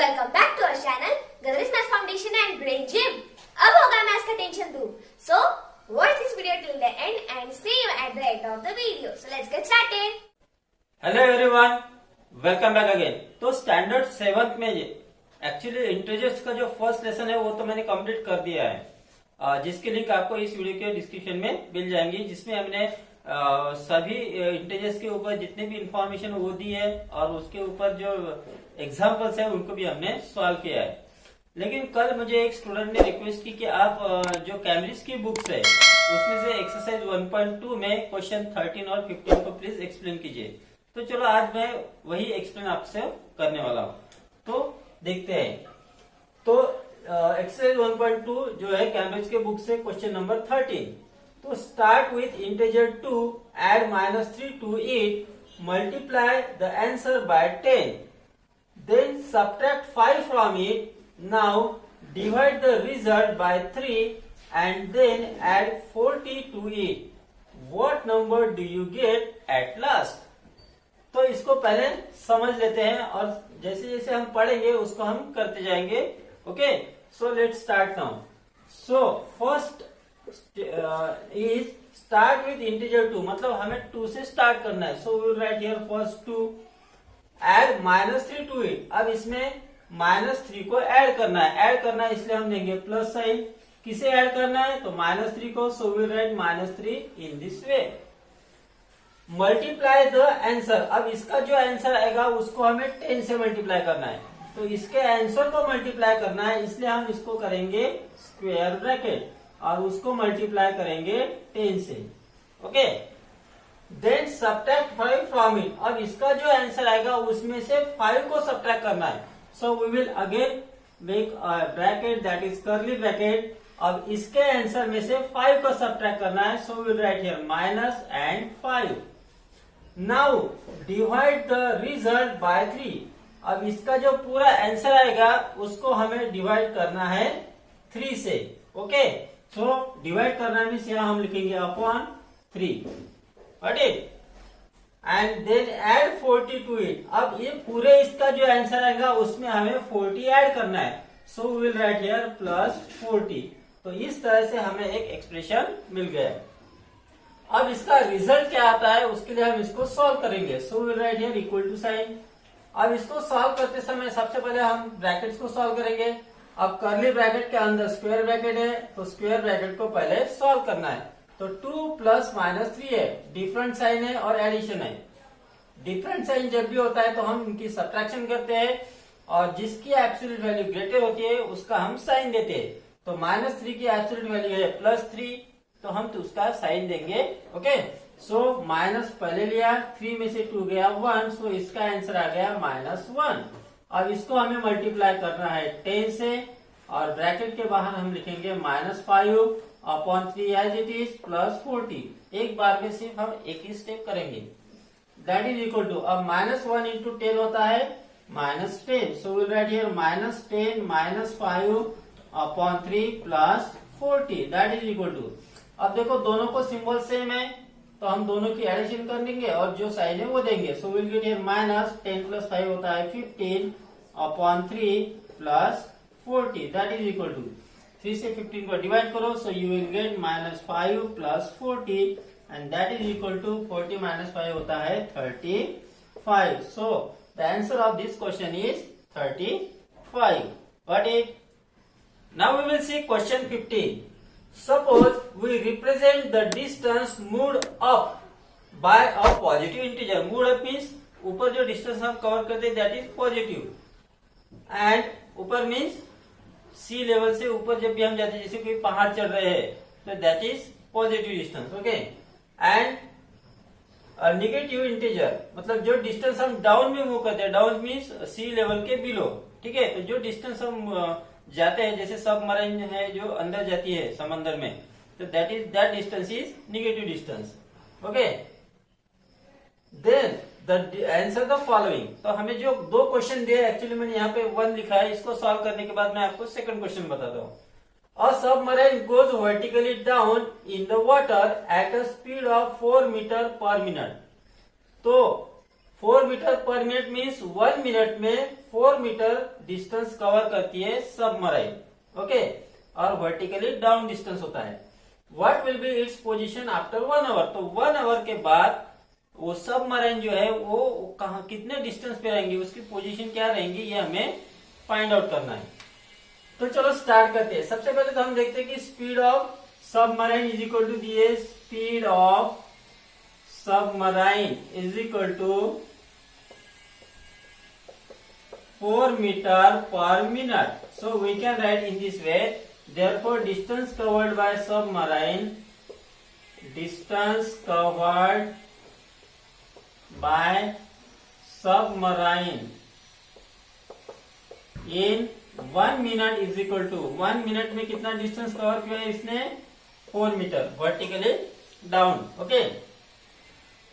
Welcome back to our channel गदरिस maths foundation and brain gym. अब होगा maths का टेंशन दूर। So watch this video till the end and see you at the end of the video. So let's get started. Hello everyone, welcome back again. तो standard 7th में actually integers का जो first lesson है वो तो मैंने complete कर दिया है, जिसके लिंक आपको इस वीडियो के डिस्क्रिप्शन में मिल जाएंगी, जिसमें हमने सभी इंटीजर्स के ऊपर जितने भी इंफॉर्मेशन वो दी है और उसके ऊपर जो एग्जाम्पल्स है उनको भी हमने सॉल्व किया है। लेकिन कल मुझे एक स्टूडेंट ने रिक्वेस्ट की कि आप जो कैम्ब्रिज की बुक्स है उसमें से एक्सरसाइज 1.2 में क्वेश्चन 13 और 15 को प्लीज एक्सप्लेन कीजिए। तो चलो आज मैं वही एक्सप्लेन आपसे करने वाला हूँ, तो देखते हैं। तो एक्सरसाइज 1.2 जो है कैम्ब्रिज के बुक से क्वेश्चन नंबर 13। तो start with integer 2, add -3 to it, multiply the answer by 10, then subtract 5 from it. Now divide the result by 3 and then add 40 to it. What number do you get at last? तो इसको पहले समझ लेते हैं और जैसे जैसे हम पढ़ेंगे उसको हम करते जाएंगे। Okay, so let's start now. So first is start with integer 2, मतलब हमें 2 से स्टार्ट करना है। So we will write here first 2, add -3 to it. अब इसमें -3 को ऐड करना है, ऐड करना है इसलिए हम देंगे प्लस साइन। किसे ऐड करना है? तो -3 को। So we will write -3 in this way. Multiply the answer. अब इसका जो आंसर आएगा उसको हमें 10 से मल्टीप्लाई करना है, तो इसके आंसर को मल्टीप्लाई करना है, इसलिए हम इसको करेंगे स्क्वायर ब्रैकेट और उसको मल्टीप्लाई करेंगे 10 से। Okay, then subtract 5 from it. अब इसका जो आंसर आएगा उसमें से 5 को सब्ट्रैक्ट करना है। So we will again make bracket that is curly bracket. अब इसके आंसर में से 5 को सब्ट्रैक्ट करना है। So we will write here minus and 5। Now divide the result by 3। अब इसका जो पूरा आंसर आएगा उसको हमें डिवाइड करना है 3 से। ओके, सो डिवाइड करना मीन्स यहाँ हम लिखेंगे upon 3। And then add 40 to it. अब ये पूरे इसका जो आंसर आएगा उसमें हमें 40 ऐड करना है। So we will write here plus 40। तो इस तरह से हमें एक एक्सप्रेशन मिल गया। अब इसका रिजल्ट क्या आता है उसके लिए हम इसको सॉल्व करेंगे। So we will write here equal to sign. अब इसको सॉल्व करते समय सबसे पहले हम ब्रैकेट्स को सॉल्व करेंगे। अब कर्ली ब्रैकेट के अंदर स्क्वायर ब्रैकेट है, तो स्क्वायर ब्रैकेट को पहले सॉल्व करना है। तो 2 प्लस -3 है, डिफरेंट साइन है और एडिशन है। डिफरेंट साइन जब भी होता है तो हम इनकी सब्ट्रैक्शन करते हैं और जिसकी एब्सोल्यूट वैल्यू ग्रेटर होती है उसका हम साइन देते हैं। तो -3 की एब्सोल्यूट वैल्यू है +3, तो हम तो उसका साइन देंगे। ओके, सो माइनस पहले लिया, 3 में से 2 गया 1, सो इसका आंसर आ गया -1। अब इसको हमें मल्टीप्लाई करना है 10 से और ब्रैकेट के बाहर हम लिखेंगे -5 upon 3 as it is plus 40। एक बार में सिर्फ हम एक ही स्टेप करेंगे, दैट इज इक्वल टू, अब -1 इंटू 10 होता है -10। So will write here -10 -5 upon 3 plus 40, that is equal to. अब देखो दोनों को सिंबल सेम है तो हम दोनों की एडिशन कर लेंगे और जो साइन है वो देंगे। सो विल गेट हियर -10 + 5 होता है 15 upon 3 plus 40, that is equal to 3 से 15 को डिवाइड करो। So you will get -5 plus 40 and that is equal to 40 - 5 होता है 35। So the answer of this question is 35। Got it? Now we will see question 15. Suppose we represent the distance moved up by a positive integer. Moved up means ऊपर जो distance हम cover करते हैं that is positive and ऊपर means सी level से ऊपर जब भी हम जाते हैं, जैसे कोई पहाड़ चढ़ रहे हैं तो that is positive distance. Okay, and negative integer मतलब जो डिस्टेंस हम डाउन में मूव करते हैं, डाउन मीन्स सी लेवल के बिलो। ठीक है, तो जो डिस्टेंस हम जाते हैं, जैसे सबमरीन है जो अंदर जाती है समंदर में, तो that distance is negative distance. Okay, then the answer the following. तो हमें जो 2 क्वेश्चन दिए, एक्चुअली मैंने यहाँ पे 1 लिखा है, इसको सॉल्व करने के बाद मैं आपको सेकंड क्वेश्चन बताता हूँ। A submarine goes vertically down in the water at a speed of 4 metre per minute. तो 4 metre per minute means 1 minute में 4 मीटर डिस्टेंस कवर करती है सबमराइन, ओके। और वर्टिकली डाउन डिस्टेंस होता है। What will be its position after 1 hour, तो 1 our के बाद वो सबमराइन जो है वो कहा कितने डिस्टेंस पे रहेंगी, उसकी पोजीशन क्या रहेंगी, ये हमें फाइंड आउट करना है। तो चलो स्टार्ट करते हैं। सबसे पहले तो हम देखते हैं कि speed of submarine is equal to दिए, speed of submarine is equal to 4 meter per minute. So we can write in this way. Therefore, distance covered by submarine, distance covered by submarine in 1 minute is equal to 1 minute में कितना distance cover किया है इसने, 4 metre vertically down, okay.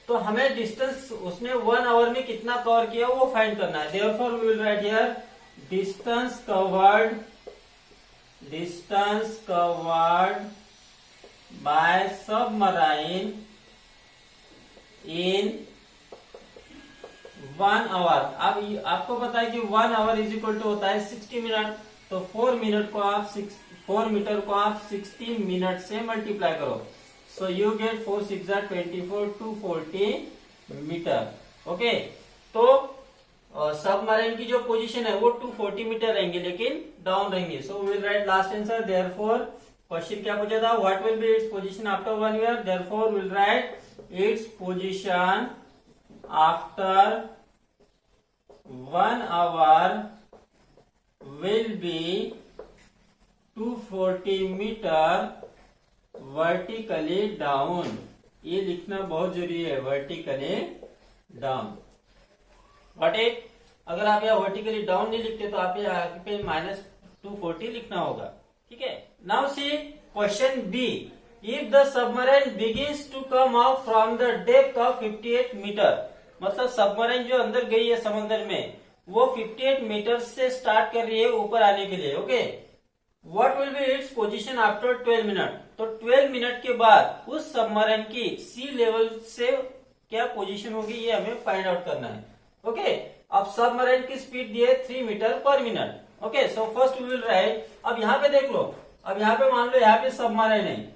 तो हमें distance उसने 1 our में कितना कवर किया वो फाइंड करना है। Therefore we will write here distance covered by submarine in 1 hour. अब आपको पता है कि 1 आवर इज इक्वल टू होता है 60 मिनट, तो 4 मीटर को आप 60 मिनट से मल्टीप्लाई करो। So you get 4 6 24 240 metre, okay. तो सबमरीन की जो पोजीशन है वो 240 मीटर रहेंगे, लेकिन डाउन रहेंगे। So we will write last answer. Therefore question क्या पूछा था, what will be its position after 1 year. Therefore we will write its position after 1 hour will be 240 metres vertically down. ये लिखना बहुत जरूरी है, वर्टिकली डाउन। बट अगर आप यहाँ वर्टिकली डाउन नहीं लिखते तो आप यहाँ पे -240 लिखना होगा, ठीक है। Now see question B, if the submarine begins to come out from the depth of 58 metres, मतलब सबमरीन जो अंदर गई है समंदर में वो 58 मीटर से स्टार्ट कर रही है ऊपर आने के लिए, okay. What will be its position after 12 minute, तो 12 मिनट के बाद उस सबमरीन की सी लेवल से क्या पोजीशन होगी ये हमें फाइंड आउट करना है, ओके। अब सबमरीन की स्पीड दी है 3 metre per minute, okay. So first we will write, अब यहाँ पे देख लो, अब यहाँ पे मान लो यहाँ पे सबमरीन है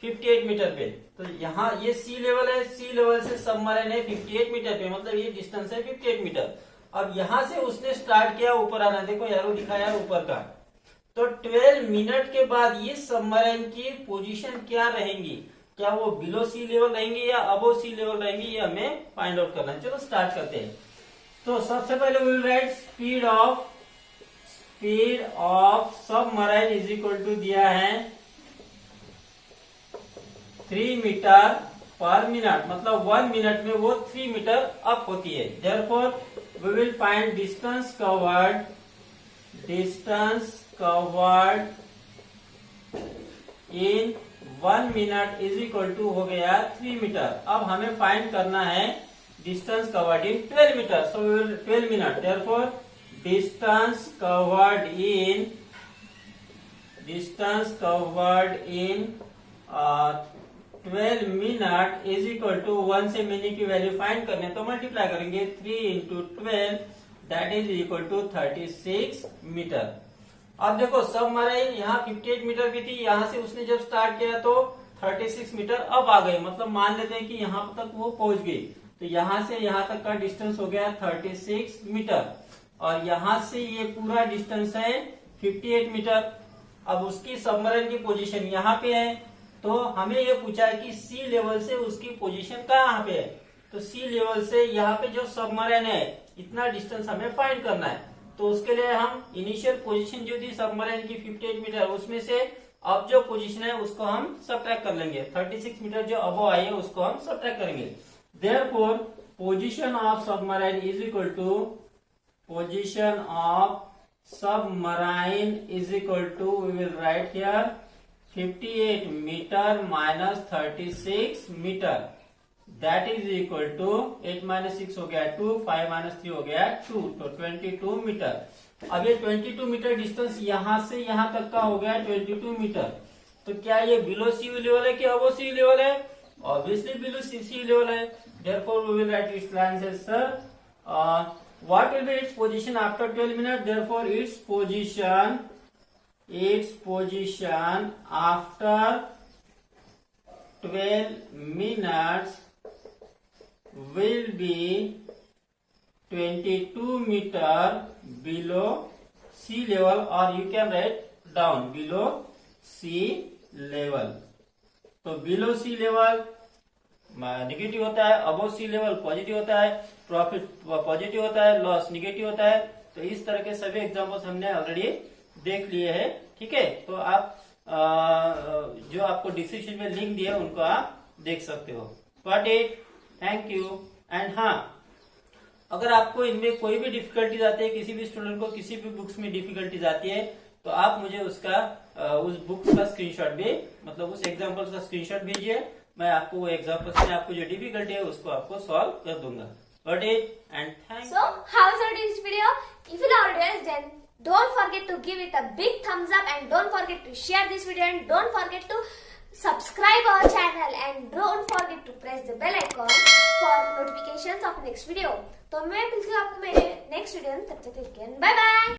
58 मीटर पे, तो यहाँ ये सी लेवल है, सी लेवल से सबमरीन है 58 मीटर पे, मतलब ये डिस्टेंस है 58 मीटर। अब यहाँ से उसने स्टार्ट किया ऊपर आना, देखो यारो दिखा यार ऊपर का, तो 12 मिनट के बाद ये सबमरीन की पोजीशन क्या रहेंगी, क्या वो बिलो सी लेवल रहेंगे या अबो सी लेवल रहेंगी, ये हमें फाइंड आउट करना है। चलो स्टार्ट करते हैं। तो सबसे पहले we will write speed of submarine is equal to दिया है 3 मीटर पर मिनट, मतलब 1 मिनट में वो 3 मीटर अप होती है। Therefore we will find distance covered in 1 minute is equal to हो गया 3 मीटर। अब हमें फाइंड करना है distance covered in 12 metre, so 12 minute. Therefore distance covered in 12 minute is equal to 1 से मिनी की वैल्यू फाइंड करने तो मल्टीप्लाई करेंगे 3 into 12 that is equal to 36 metre. अब देखो सबमरीन यहाँ 58 मीटर की थी, यहाँ से उसने जब स्टार्ट किया तो 36 मीटर अब आ गई, मतलब मान लेते हैं कि यहाँ तक वो पहुंच गई, तो यहाँ से यहाँ तक का डिस्टेंस हो गया 36 मीटर, और यहाँ से ये पूरा डिस्टेंस है 58 मीटर। अब उसकी सबमरीन की पोजीशन यहाँ पे है, तो हमें ये पूछा है कि सी लेवल से उसकी पोजीशन कहाँ पे है, तो सी लेवल से यहाँ पे जो सबमरीन है इतना डिस्टेंस हमें फाइंड करना है। तो उसके लिए हम इनिशियल पोजीशन जो थी सबमरीन की 58 मीटर, उसमें से अब जो पोजीशन है उसको हम सब्ट्रैक्ट कर लेंगे, 36 मीटर जो अबव आई है उसको हम सब्ट्रैक्ट करेंगे। Therefore position of submarine is equal to we will write here 58 metre minus 36 metre, that is equal to 8 minus 6 हो गया 2, 5 माइनस 3 हो गया 2, तो 22 मीटर। अब ये 22 मीटर डिस्टेंस यहाँ से यहाँ तक का हो गया 22 मीटर, तो क्या ये बिलो सी लेवल है कि अबो सी लेवल है, Obviously below sea level है, therefore we will write its answer, sir. What will be its position after 12 minutes? Therefore its position after 12 minutes will be 22 meter below sea level, or you can write down below sea level. तो below सी level negative होता है, above sea level positive होता है, profit positive होता है, loss negative होता है। तो इस तरह के सभी एग्जांपल्स हमने ऑलरेडी देख लिए हैं, ठीक है। तो आप जो आपको डिस्क्रिप्शन में लिंक दिया उनको आप देख सकते हो। Got it, thank you. And हाँ, अगर आपको इनमें कोई भी डिफिकल्टीज आती है, किसी भी स्टूडेंट को किसी भी बुक्स में डिफिकल्टीज आती है, तो आप मुझे उसका उस बुक्स का स्क्रीनशॉट भी, मतलब उस एग्जांपल्स का स्क्रीनशॉट भेजिए। मैं आपको वो एग्जांपल्स में आपको जो डिफिकल्टी है उसको आपको सॉल्व कर दूंगा। Got it and thank. So, how was this video? If you loved it, then don't forget to give it a big thumbs up and don't forget to share this video and don't forget to subscribe our channel and don't forget to press the bell icon for notifications of next video. तो मैं मिलती हूँ आपको मेरे next video में, तब तक के लिए बाय बाय।